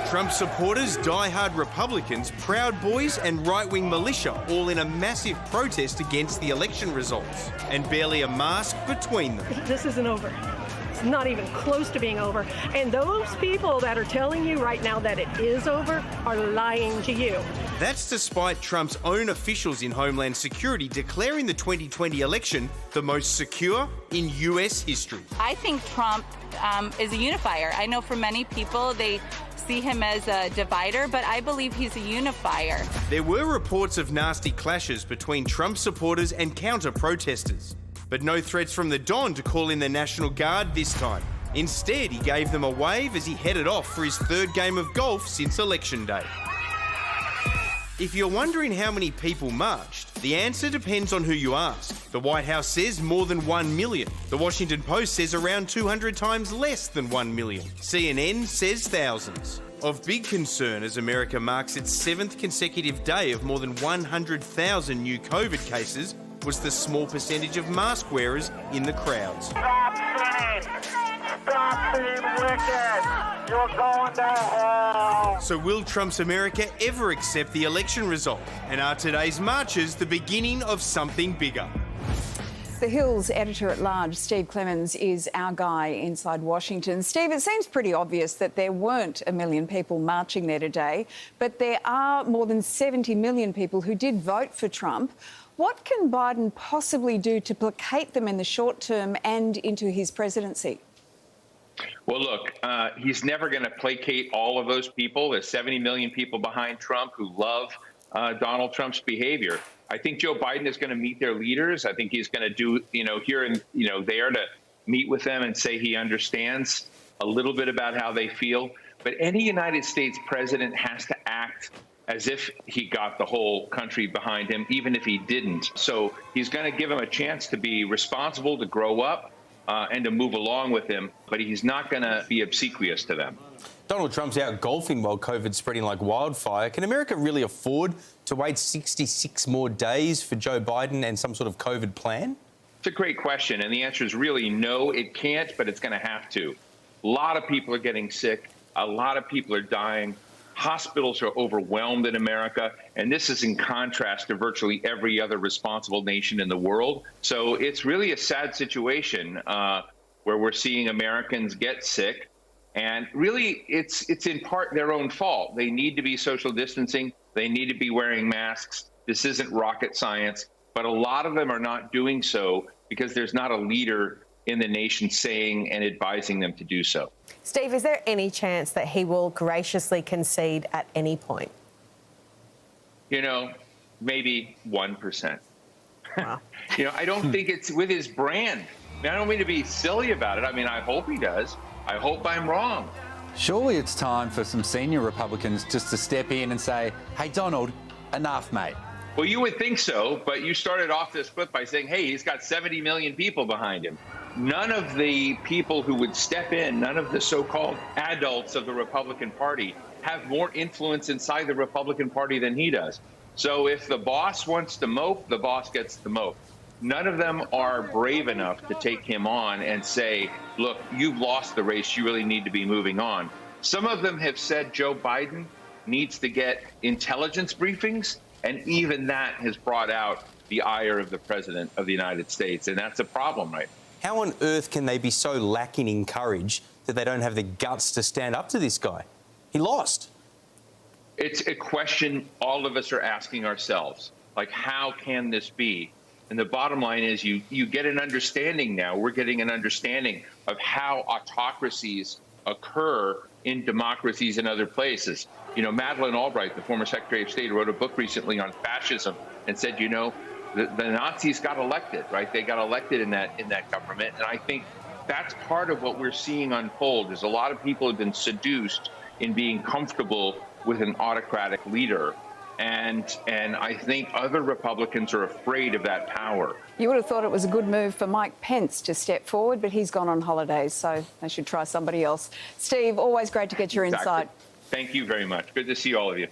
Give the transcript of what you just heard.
Trump supporters, die-hard Republicans, Proud Boys and right-wing militia all in a massive protest against the election results. And barely a mask between them. This isn't over. It's not even close to being over. And those people that are telling you right now that it is over are lying to you. That's despite Trump's own officials in Homeland Security declaring the 2020 election the most secure in US history. I think Trump is a unifier. I know for many people they see him as a divider, but I believe he's a unifier. There were reports of nasty clashes between Trump supporters and counter-protesters, but no threats from the Don to call in the National Guard this time. Instead, he gave them a wave as he headed off for his third game of golf since Election Day. If you're wondering how many people marched, the answer depends on who you ask. The White House says more than 1 million. The Washington Post says around 200 times less than 1 million. CNN says thousands. Of big concern as America marks its 7th consecutive day of more than 100,000 new COVID cases was the small percentage of mask wearers in the crowds. Stop sinning! Stop being wicked! You're going to hell! So will Trump's America ever accept the election result? And are today's marches the beginning of something bigger? The Hill's editor-at-large, Steve Clemens, is our guy inside Washington. Steve, it seems pretty obvious that there weren't 1 million people marching there today, but there are more than 70 million people who did vote for Trump. What can Biden possibly do to placate them in the short term and into his presidency? Well, look, he's never going to placate all of those people. There's 70 million people behind Trump who love Donald Trump's behavior. I think Joe Biden is going to meet their leaders. I think he's going to do, here and, there to meet with them and say he understands a little bit about how they feel. But any United States president has to act as if he got the whole country behind him, even if he didn't. So he's going to give them a chance to be responsible, to grow up, and to move along with him. But he's not going to be obsequious to them. Donald Trump's out golfing while COVID's spreading like wildfire. Can America really afford to wait 66 more days for Joe Biden and some sort of COVID plan? It's a great question, and the answer is really no, it can't, but it's going to have to. A lot of people are getting sick. A lot of people are dying. Hospitals are overwhelmed in America, and this is in contrast to virtually every other responsible nation in the world. So it's really a sad situation where we're seeing Americans get sick. And really, it's in part their own fault. They need to be social distancing. They need to be wearing masks. This isn't rocket science. But a lot of them are not doing so because there's not a leader in the nation saying and advising them to do so. Steve, is there any chance that he will graciously concede at any point? Maybe 1%. Wow. I don't think it's with his brand. I don't mean to be silly about it. I hope he does. I hope I'm wrong. Surely it's time for some senior Republicans just to step in and say, hey, Donald, enough, mate. Well, you would think so, but you started off this clip by saying, hey, he's got 70 million people behind him. None of the people who would step in, none of the so-called adults of the Republican Party have more influence inside the Republican Party than he does. So if the boss wants to mope, the boss gets to mope. None of them are brave enough to take him on and say, look, you've lost the race. You really need to be moving on. Some of them have said Joe Biden needs to get intelligence briefings, and even that has brought out the ire of the president of the United States. And that's a problem, right? How on earth can they be so lacking in courage that they don't have the guts to stand up to this guy? He lost. It's a question all of us are asking ourselves. Like, how can this be? And the bottom line is you get an understanding now. We're getting an understanding of how autocracies occur in democracies in other places. Madeleine Albright, the former Secretary of State, wrote a book recently on fascism and said, the Nazis got elected, right? They got elected in that government. And I think that's part of what we're seeing unfold is a lot of people have been seduced in being comfortable with an autocratic leader. And I think other Republicans are afraid of that power. You would have thought it was a good move for Mike Pence to step forward, but he's gone on holidays, so they should try somebody else. Steve, always great to get your insight. Thank you very much. Good to see all of you.